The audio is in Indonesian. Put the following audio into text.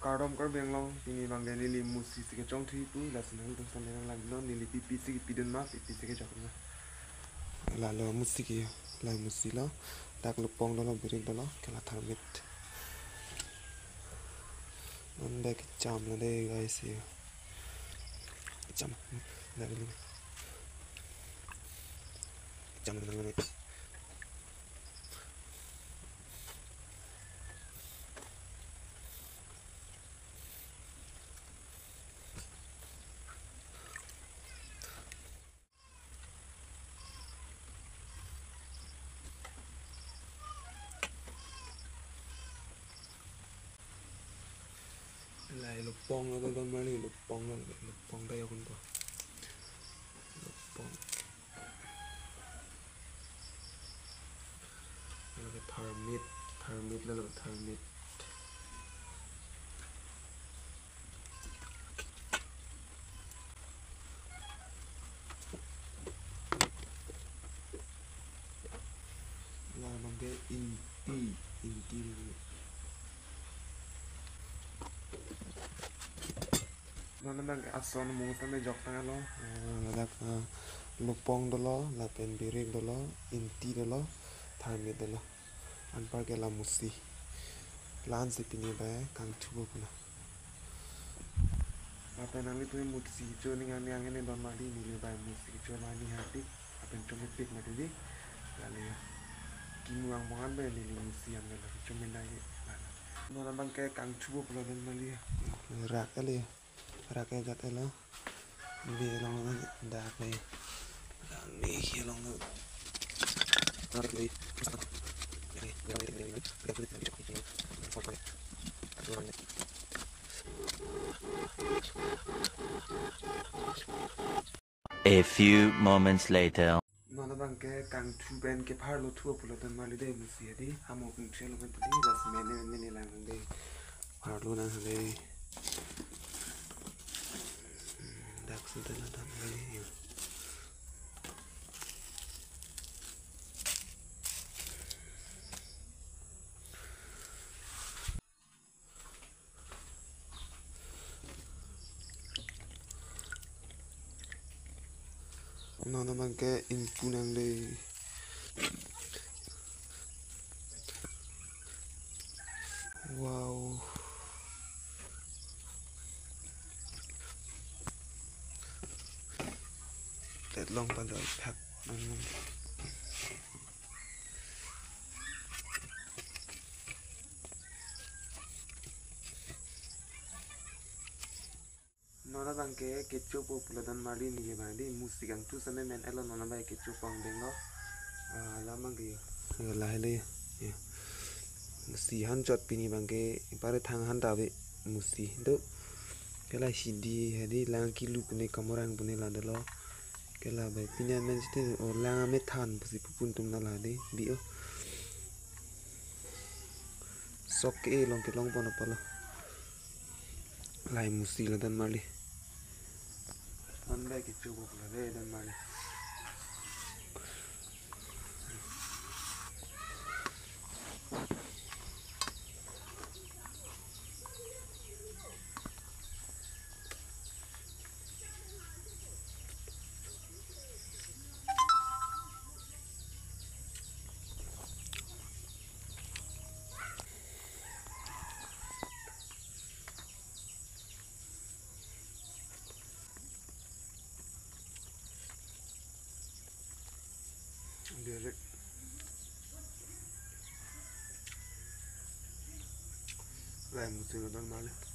Cardom kar benglong ini bangga nili musi sike chong thui pu la senang tu sampai nang lagi no nili pipi sike pidun ma pipi sike jokna la lo musi ki la musi lo dak lupong lo birik lo kala tharmit nanda ki cham la de guys ye cham la lu cham la lại lupong nó don mali lupong đây không to lupong là cái thermit là thermit là bằng cái inti nó đang cái ason mung sampai jok tengah lo ada lupong dolo la pen birik dolo inti dolo thermit dolo anpar ke la musi lan se pini ba kang chubo puna apa nang itu musi jo ning yang ini don mali ni ba musi jo mani hati apa cuma pik mati di lalu ya kimuang mongan ba ni musi yang la cuma nai nó bang ke kang chubo pula don mali rak kali rakyat jatuh lo, bilang dah play, nih hilang lo, tarik lagi, A few moments later. Mana bang ke kang chuben ke par lo thua pula dan mali deh musi adi, hamu pun celo kan tadi, las mene lang deh, par lo nang deh. Dak sudah ada lagi. Nona bangke impunang deh. Wow. Let long pada pack. Nona bangke kecoh popular dan mali ni je bang di musik yang tu sampai main elon nona bangke kecoh pang bengo lama ge lah le ya musi han jot pini bangke ipare thang han dawe musi do kala sidi hadi lang kilu pune kamorang pune la dalo kala bai pinya men site o lang me than pusi pupun tum na la de bi o sok ke long pon pala lai musi la dan mali anda kecoh popular dan mali direct lai musi la dan mali